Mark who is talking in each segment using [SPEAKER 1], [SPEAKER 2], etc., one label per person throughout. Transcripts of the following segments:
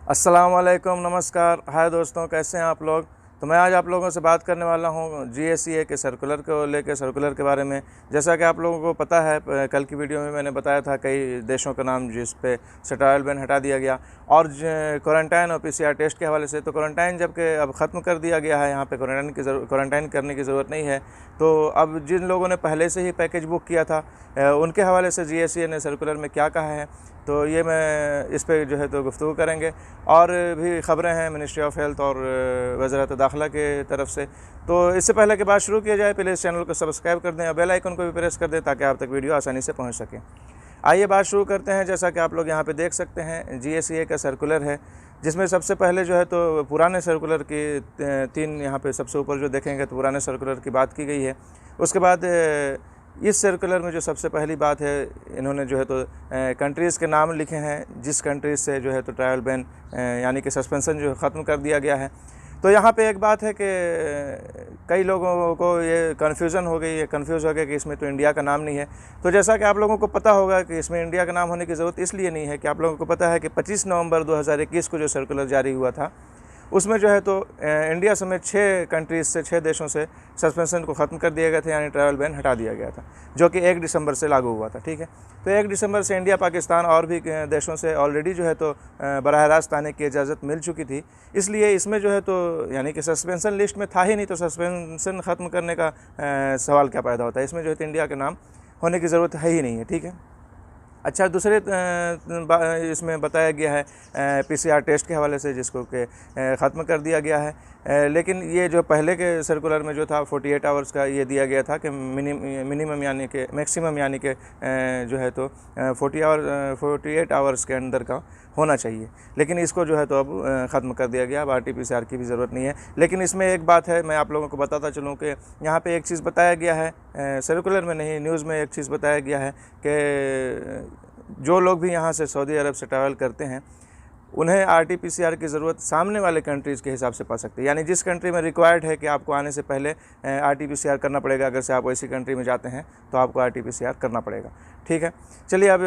[SPEAKER 1] अस्सलामुअलैकुम, नमस्कार। हाय दोस्तों, कैसे हैं आप लोग। तो मैं आज आप लोगों से बात करने वाला हूं GSEA के सर्कुलर को लेकर, सर्कुलर के बारे में। जैसा कि आप लोगों को पता है, कल की वीडियो में मैंने बताया था कई देशों का नाम जिस पे से ट्रैवल बैन हटा दिया गया, और क्वारंटाइन और PCR टेस्ट के हवाले से। तो क्वारंटाइन जबकि अब ख़त्म कर दिया गया है, यहाँ पे क्वारंटाइन करने की ज़रूरत नहीं है। तो अब जिन लोगों ने पहले से ही पैकेज बुक किया था, उनके हवाले से GSEA ने सर्कुलर में क्या कहा है, तो ये मैं इस पे जो है तो गुफ्तगू करेंगे। और भी ख़बरें हैं मिनिस्ट्री ऑफ हेल्थ और वज़ारत दाखिला के तरफ से। तो इससे पहले कि बात शुरू किया जाए, प्लीज़ चैनल को सब्सक्राइब कर दें और बेल आइकन को भी प्रेस कर दें ताकि आप तक वीडियो आसानी से पहुंच सके। आइए बात शुरू करते हैं। जैसा कि आप लोग यहाँ पे देख सकते हैं, GSEA का सर्कुलर है, जिसमें सबसे पहले जो है तो पुराने सर्कुलर की तीन, यहाँ पे सबसे ऊपर जो देखेंगे तो पुराने सर्कुलर की बात की गई है। उसके बाद इस सर्कुलर में जो सबसे पहली बात है, इन्होंने जो है तो कंट्रीज़ के नाम लिखे हैं जिस कंट्रीज़ से जो है तो ट्रैवल बैन यानी कि सस्पेंशन जो ख़त्म कर दिया गया है। तो यहाँ पे एक बात है कि कई लोगों को ये कन्फ्यूज़न हो गई है, कन्फ्यूज़ हो गया कि इसमें तो इंडिया का नाम नहीं है। तो जैसा कि आप लोगों को पता होगा कि इसमें इंडिया का नाम होने की ज़रूरत इसलिए नहीं है कि आप लोगों को पता है कि 25 नवंबर 2021 को जो सर्कुलर जारी हुआ था, उसमें जो है तो इंडिया समेत 6 कंट्रीज़ से, 6 देशों से सस्पेंशन को ख़त्म कर दिया गया था, यानी ट्रैवल बैन हटा दिया गया था, जो कि 1 दिसंबर से लागू हुआ था। ठीक है, तो 1 दिसंबर से इंडिया, पाकिस्तान और भी देशों से ऑलरेडी जो है तो बराह रास्त आने की इजाज़त मिल चुकी थी। इसलिए इसमें जो है तो यानी कि सस्पेंशन लिस्ट में था ही नहीं, तो सस्पेंशन ख़त्म करने का सवाल क्या पैदा होता है। इसमें जो है तो इंडिया के नाम होने की ज़रूरत है ही नहीं है। ठीक है, अच्छा, दूसरे इसमें बताया गया है PCR टेस्ट के हवाले से, जिसको कि ख़त्म कर दिया गया है। लेकिन ये जो पहले के सर्कुलर में जो था 48 आवर्स का ये दिया गया था कि मिनिमम यानी कि मैक्सिमम यानी कि जो है तो 48 आवर्स के अंदर का होना चाहिए। लेकिन इसको जो है तो अब ख़त्म कर दिया गया। अब RT-PCR की भी ज़रूरत नहीं है। लेकिन इसमें एक बात है, मैं आप लोगों को बताता चलूँ कि यहाँ पे एक चीज़ बताया गया है, सर्कुलर में नहीं, न्यूज़ में एक चीज़ बताया गया है कि जो लोग भी यहाँ से सऊदी अरब से ट्रैवल करते हैं, उन्हें RT-PCR की ज़रूरत सामने वाले कंट्रीज़ के हिसाब से पड़ सकती है। यानी जिस कंट्री में रिक्वायर्ड है कि आपको आने से पहले RT-PCR करना पड़ेगा, अगर से आप वैसी कंट्री में जाते हैं तो आपको RT-PCR करना पड़ेगा। ठीक है, चलिए अब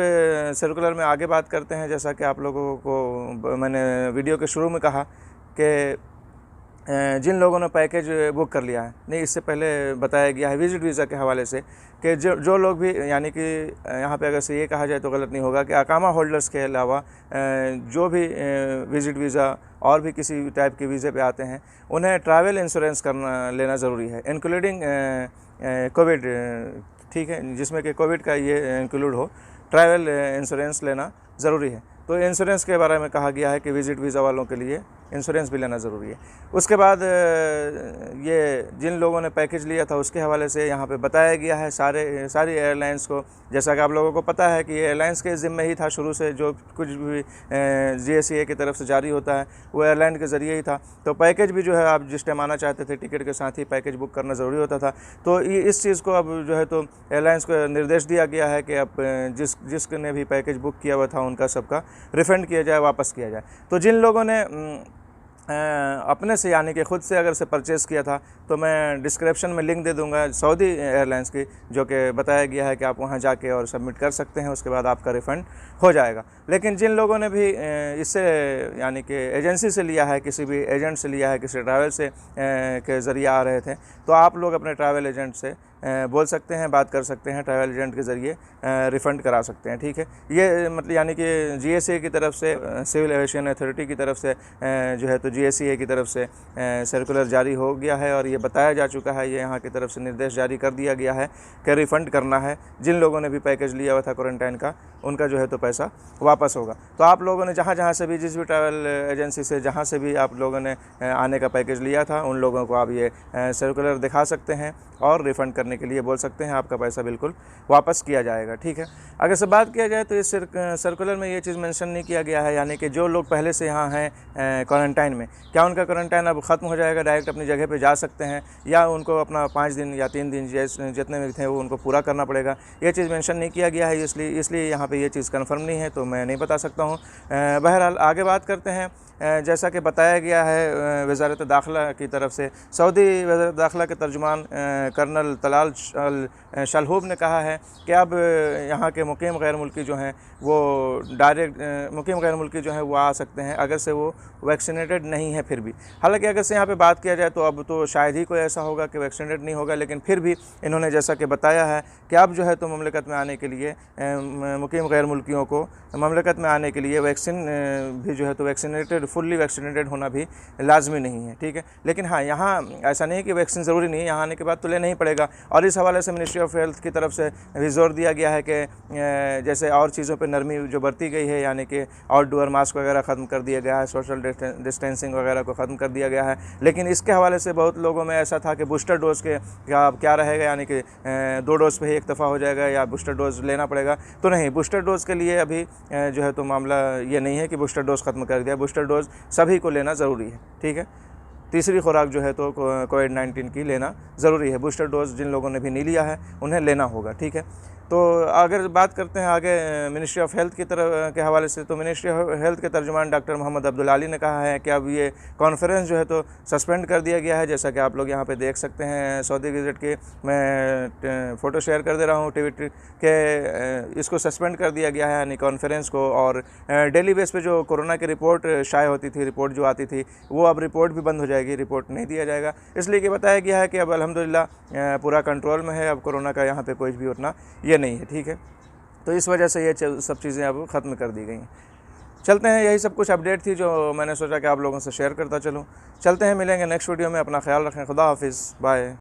[SPEAKER 1] सर्कुलर में आगे बात करते हैं। जैसा कि आप लोगों को मैंने वीडियो के शुरू में कहा कि जिन लोगों ने पैकेज बुक कर लिया है, नहीं, इससे पहले बताया गया है विज़िट वीज़ा के हवाले से कि जो लोग भी, यानी कि यहाँ पे अगर से ये कहा जाए तो गलत नहीं होगा कि अकामा होल्डर्स के अलावा जो भी विज़िट वीज़ा और भी किसी टाइप के वीज़े पे आते हैं, उन्हें ट्रैवल इंश्योरेंस लेना ज़रूरी है, इंक्लूडिंग कोविड। ठीक है, जिसमें कि कोविड का ये इंक्लूड हो, ट्रैवल इंश्योरेंस लेना ज़रूरी है। तो इंश्योरेंस के बारे में कहा गया है कि विज़िट वीज़ा वालों के लिए इंश्योरेंस भी लेना ज़रूरी है। उसके बाद ये जिन लोगों ने पैकेज लिया था उसके हवाले से यहाँ पे बताया गया है सारी एयरलाइंस को। जैसा कि आप लोगों को पता है कि ये एयरलाइंस के ज़िम्मे ही था शुरू से, जो कुछ भी GSEA की तरफ से जारी होता है वो एयरलाइन के ज़रिए ही था। तो पैकेज भी जो है, आप जिस टाइम आना चाहते थे टिकट के साथ ही पैकेज बुक करना ज़रूरी होता था। तो इस चीज़ को अब जो है तो एयरलाइंस को निर्देश दिया गया है कि अब जिसने भी पैकेज बुक किया हुआ था उनका सबका रिफ़ंड किया जाए, वापस किया जाए। तो जिन लोगों ने अपने से यानी कि ख़ुद से अगर से परचेज़ किया था, तो मैं डिस्क्रिप्शन में लिंक दे दूंगा सऊदी एयरलाइंस की, जो कि बताया गया है कि आप वहां जाके और सबमिट कर सकते हैं, उसके बाद आपका रिफ़ंड हो जाएगा। लेकिन जिन लोगों ने भी इससे यानी कि एजेंसी से लिया है, किसी भी एजेंट से लिया है, किसी ट्रैवल से के ज़रिए आ रहे थे, तो आप लोग अपने ट्रैवल एजेंट से बोल सकते हैं, बात कर सकते हैं, ट्रैवल एजेंट के ज़रिए रिफ़ंड करा सकते हैं। ठीक है, ये मतलब यानी कि GSA की तरफ से, सिविल एविएशन अथॉरिटी की तरफ से जो है तो GSEA की तरफ से सर्कुलर जारी हो गया है, और ये बताया जा चुका है, ये यहाँ की तरफ से निर्देश जारी कर दिया गया है कि रिफ़ंड करना है। जिन लोगों ने भी पैकेज लिया हुआ था क्वारंटाइन का, उनका जो है तो पैसा वापस होगा। तो आप लोगों ने जहाँ से भी, जिस भी ट्रैवल एजेंसी से जहाँ से भी आप लोगों ने आने का पैकेज लिया था, उन लोगों को आप ये सर्कुलर दिखा सकते हैं और रिफ़ंड करने के लिए बोल सकते हैं, आपका पैसा बिल्कुल वापस किया जाएगा। ठीक है, अगर से बात किया जाए तो इस सर्कुलर में ये चीज़ मेंशन नहीं किया गया है, यानी कि जो लोग पहले से यहाँ हैं क्वारंटाइन में, क्या उनका क्वारंटाइन अब ख़त्म हो जाएगा, डायरेक्ट अपनी जगह पे जा सकते हैं, या उनको अपना 5 दिन या 3 दिन जितने भी थे वो उनको पूरा करना पड़ेगा, ये चीज़ मेंशन नहीं किया गया है। इसलिए यहाँ पे ये चीज़ कन्फर्म नहीं है, तो मैं नहीं बता सकता हूँ। बहरहाल आगे बात करते हैं। जैसा कि बताया गया है वज़ारत दाखिला की तरफ से, सऊदी वज़ारत दाखिला के तर्जुमान कर्नल तलाल शलहूब ने कहा है कि अब यहाँ के मुकीम गैर मुल्की जो हैं वो डायरेक्ट मुकीम गैर मुल्की जो हैं वो आ सकते हैं अगर से वो वैक्सीनेटेड नहीं है फिर भी। हालांकि अगर से यहाँ पे बात किया जाए तो अब तो शायद ही कोई ऐसा होगा कि वैक्सीनेटेड नहीं होगा, लेकिन फिर भी इन्होंने जैसा कि बताया है कि अब जो है तो ममलकत में आने के लिए मुकीम गैर मुल्कियों को ममलकत में आने के लिए वैक्सीन भी जो है तो वैक्सीनेटेड फुल्ली वैक्सीनेटेड होना भी लाजमी नहीं है, ठीक है। लेकिन हाँ, यहाँ ऐसा नहीं है कि वैक्सीन ज़रूरी नहीं है, यहाँ आने के बाद तो लेना ही पड़ेगा। और इस हवाले से मिनिस्ट्री ऑफ हेल्थ की तरफ से भी जोर दिया गया है कि जैसे और चीज़ों पर नरमी जो बरती गई है, यानी कि आउटडोर मास्क वगैरह ख़त्म कर दिया गया है, सोशल डिस्टेंसिंग वगैरह को ख़त्म कर दिया गया है। लेकिन इसके हवाले से बहुत लोगों में ऐसा था कि बूस्टर डोज़ के क्या रहेगा, यानी कि 2 डोज़ पे ही इक्तफ़ा हो जाएगा या बूस्टर डोज़ लेना पड़ेगा। तो नहीं, बूस्टर डोज़ के लिए अभी जो है तो मामला ये नहीं है कि बूस्टर डोज़ ख़त्म कर दिया। बूस्टर डोज़ सभी को लेना ज़रूरी है, ठीक है। तीसरी खुराक जो है तो कोविड-19 की लेना ज़रूरी है। बूस्टर डोज़ जिन लोगों ने भी नहीं लिया है उन्हें लेना होगा, ठीक है। तो अगर बात करते हैं आगे मिनिस्ट्री ऑफ हेल्थ की तरफ के हवाले से, तो मिनिस्ट्री ऑफ हेल्थ के तर्जुमान डॉक्टर मोहम्मद अब्दुल आली ने कहा है कि अब ये कॉन्फ्रेंस जो है तो सस्पेंड कर दिया गया है। जैसा कि आप लोग यहाँ पे देख सकते हैं सऊदी गज़ट के, मैं फ़ोटो शेयर कर दे रहा हूँ ट्विटर के, इसको सस्पेंड कर दिया गया है यानी कॉन्फ्रेंस को। और डेली बेस पे जो कोरोना की रिपोर्ट शाये होती थी, रिपोर्ट जो आती थी, वो अब रिपोर्ट भी बंद हो जाएगी, रिपोर्ट नहीं दिया जाएगा। इसलिए कि बताया गया है कि अब अल्हम्दुलिल्लाह पूरा कंट्रोल में है, अब कोरोना का यहाँ पे कोई भी उतना ये नहीं है, ठीक है। तो इस वजह से ये सब चीज़ें अब ख़त्म कर दी गई हैं। चलते हैं, यही सब कुछ अपडेट थी जो मैंने सोचा कि आप लोगों से शेयर करता चलूँ। चलते हैं, मिलेंगे नेक्स्ट वीडियो में। अपना ख्याल रखें, खुदा हाफिज़, बाय।